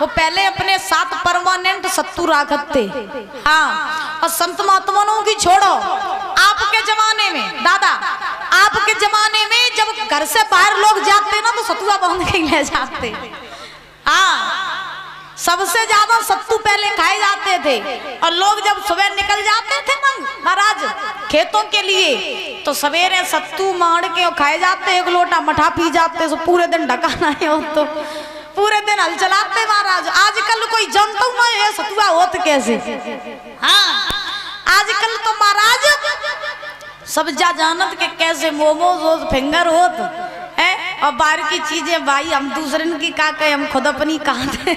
वो पहले अपने साथ परमानेंट सत्तू राखत थे। हाँ, और संत महात्माओं की छोड़ो, आपके जमाने में दादा, आपके जमाने में जब घर से बाहर लोग जाते ना तो सतुआ बांध के ले जाते। हाँ, सबसे ज्यादा सत्तू पहले खाए जाते थे। और लोग जब सुबह निकल जाते थे ना महाराज खेतों के लिए, तो सवेरे सत्तू मार के और खाए जाते, एक लोटा मठा पी जाते, तो पूरे दिन ढकाना हो तो पूरे दिन हल चलाते महाराज। आजकल कोई जानता हूँ मैं ये सतुआ होत कैसे। हाँ, आजकल तो महाराज सब जानत के कैसे मोमोज फिंगर होत है, और बाहर की चीजें भाई हम दूसरे की का कहे, हम खुद अपनी कहते।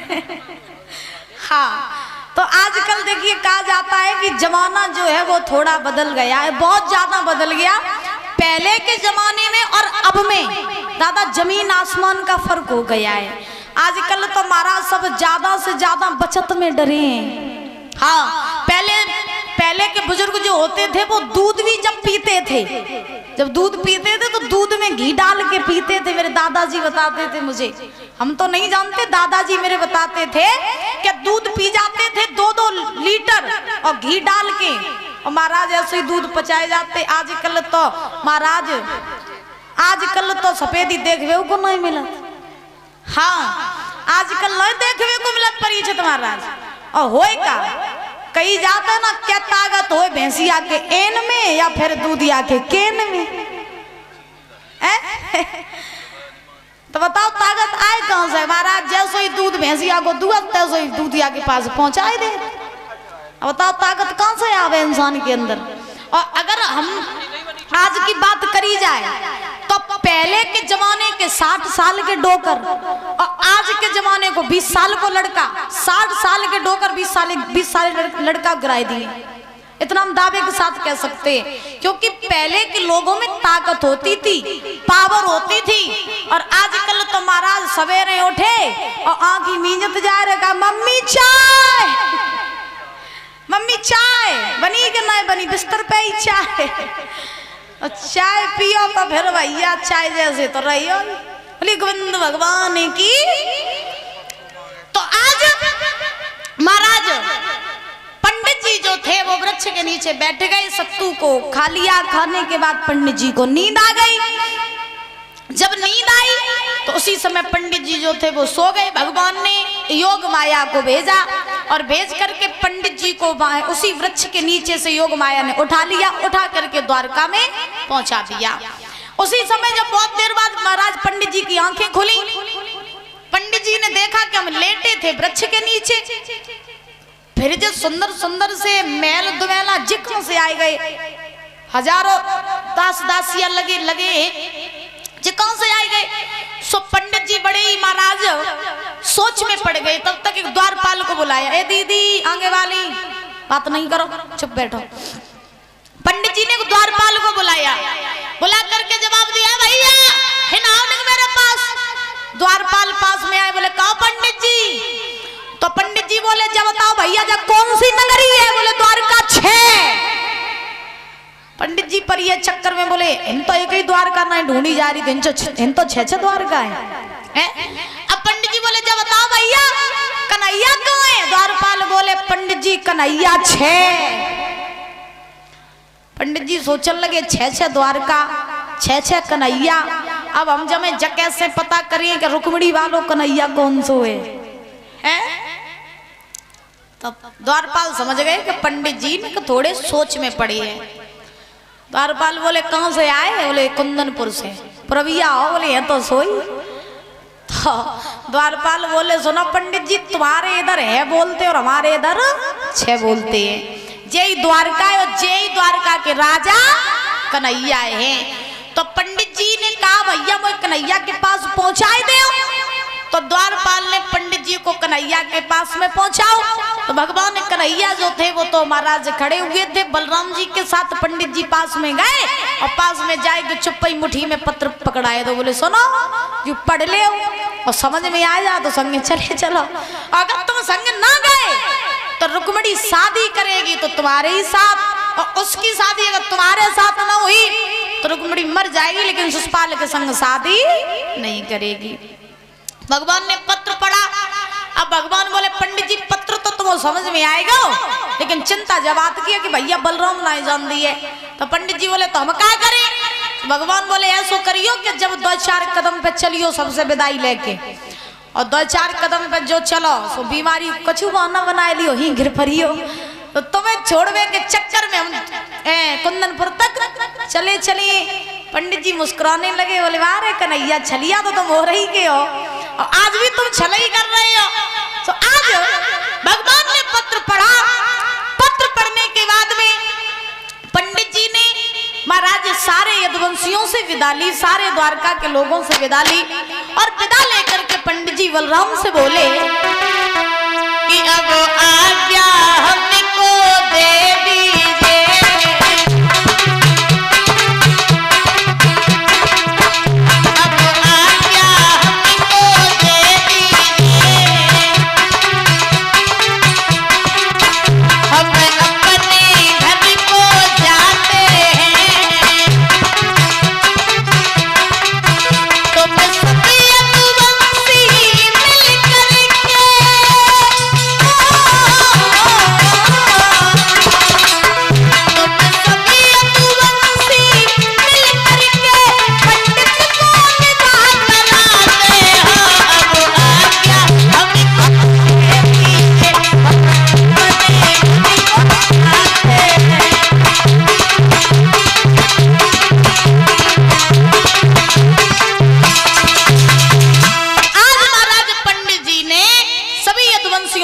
हाँ, तो आजकल देखिए कहा जाता है कि जमाना जो है वो थोड़ा बदल गया है, बहुत ज्यादा बदल गया। पहले के जमाने में और अब में दादा जमीन आसमान का फर्क हो गया है। आजकल तो महाराज सब ज्यादा से ज्यादा बचत में डरे हैं। हाँ, पहले के बुजुर्ग जो होते थे वो दूध भी जब पीते थे, जब दूध पीते थे तो दूध में घी डाल के पीते थे। मेरे दादाजी बताते थे मुझे, हम तो नहीं जानते, दादाजी मेरे बताते थे कि दूध पी जाते थे 2-2 लीटर और घी डाल के, और महाराज ऐसे ही दूध पचाए जाते। आजकल तो महाराज आजकल तो सफेदी देखवे को नहीं मिला। हाँ, आजकल नहीं देखवे को मिलत परिचित महाराज। और होए का कहीं जाता ना क्या ताकत हो भैंसिया के एन में या फिर दूधिया के केन में तो बताओ ताकत आए कहां से महाराज। जैसे ही दूध भैंसिया को दुआ तैसे ही दूधिया के पास पहुंचाए दे। अब बताओ ताकत कहां से आवे इंसान के अंदर। और अगर हम आज की बात करी जाए तो पहले के जमाने के 60 साल के डोकर और आज के जमाने को 20 साल को लड़का, 60 साल के डोकर 20 साल लड़का गिराए दिए। इतना हम दावे के साथ कह सकते हैं, क्योंकि पहले के लोगों में ताकत होती थी, पावर होती थी। और आजकल तो महाराज सवेरे उठे और आंखी मींजत जा रहा, मम्मी चाय, मम्मी चाय बनी कि नहीं बनी, बिस्तर पे ही चाय, और चाय पियो तो फिर भैया चाय जैसे तो रहियो। बोली गोविंद भगवान की। तो आज महाराज पंडित जी जो थे वो वृक्ष के नीचे बैठ गए, सत्तू को खा लिया। खाने के बाद पंडित जी को नींद आ गई। जब नींद आई तो उसी समय पंडित जी जो थे वो सो गए। भगवान ने योग माया को भेजा और भेज करके पंडित जी को उसी वृक्ष के नीचे से योग माया ने उठा लिया, उठा करके द्वारका में पहुंचा दिया। उसी समय जब बहुत देर बाद महाराज पंडित जी की आंखें खुली, पंडित जी ने देखा कि हम लेटे थे वृक्ष के नीचे, फिर जो सुंदर सुंदर से मैल दुमैला जिक्र से आए गए, हजारों दास दासियां लगे कौन से आए गए। सो पंडित जी बड़े ही महाराज सोच में पड़ गए। तब तक एक द्वारपाल को बुलाया, ए दीदी आगे वाली बात नहीं करो, चुप बैठो। पंडित जी ने द्वारपाल को बुलाया, बुला करके जवाब दिया, भैया मेरे पास। द्वारपाल पास में आए, बोले कहो पंडित जी। तो पंडित जी बोले जब बताओ भैया जब कौन सी नगरी है। बोले द्वारका 6। पंडित जी पर ये चक्कर में बोले इन तो एक ही द्वारका नहीं ढूंढी जा रही, इन तो 6 द्वारका है। अब पंडित जी बोले जब बताओ भैया कन्हैया कहाँ है। द्वारपाल बोले पंडित जी कन्हैया 6। पंडित जी सोचने लगे 6 द्वारका 6 कन्हैया। अब हम जब कैसे पता करिए कि रुक्मिणी वालों कन्हैया कौन सो है। तब द्वारपाल समझ गए कि पंडित जी ने थोड़े सोच में पड़े हैं। द्वारपाल बोले कहां से आए। बोले कुंदनपुर से। प्रभुया आओ। बोले ये तो सोई। तो द्वारपाल बोले सुनो पंडित जी तुम्हारे इधर है बोलते और हमारे इधर 6 बोलते हैं। जय द्वारका है और जय द्वारका के राजा कन्हैया है। तो पंडित जी ने कहा भैया मैं कन्हैया के पास पहुंचाए दे। तो द्वारपाल ने पंडित जी को कन्हैया के पास में पहुंचाओ। तो भगवान कन्हैया जो थे वो तो महाराज खड़े हुए थे। बलराम जी के साथ पंडित जी पास में गए और पास में जाएगी चुप्पी मुट्ठी में पत्र पकड़ाए। तो बोले सुनो जो पढ़ ले और समझ में आ जा तो संग चले चलो। अगर तुम संग ना गए तो रुक्मिणी शादी करेगी तो तुम्हारे ही साथ, और उसकी शादी अगर तुम्हारे साथ ना हुई तो रुक्मिणी मर जाएगी लेकिन शिशुपाल के संग शादी नहीं करेगी। भगवान ने पत्र पढ़ा अब भगवान बोले पंडित जी पत्र तो तुम्हें समझ में आएगा, लेकिन चिंता जब आती है कि भैया बलराम ना जान दिए, तो पंडित जी बोले तो हम क्या करें? भगवान बोले ऐसो करियो कि जब 2-4 कदम पे चलियो सबसे विदाई लेके, और 2-4 कदम पे जो चलो सो बीमारी कछु बहाना बना लियो ही गिर पड़ियो, तो तुम्हें छोड़वे के चक्कर में हम कुंदनपुर तक चले चले। पंडित जी मुस्कुराने लगे, बोले वाह रे कन्हैया, छलिया तो तुम हो रही के हो और आज भी तुम छलई कर रहे हो। तो आज भगवान ने पत्र पढ़ा, पत्र पढ़ने के बाद में पंडित जी ने महाराज सारे यदुवंशियों से विदा ली, सारे द्वारका के लोगों से विदा ली, और विदा लेकर के पंडित जी बलराम से बोले कि अब आज्ञा हमको दे दीजिए, अब आज्ञा हमको दे दीजिए, हम अपने घर को जाते हैं, तो बस सभी यदुवंशी मिल करके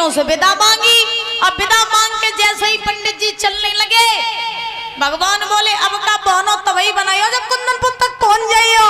से विदा मांगी, और विदा मांग के जैसे ही पंडित जी चलने लगे, भगवान बोले अब का बहनों तभी बनाइयो जब कुंदनपुर तक पहुंच जाइयो।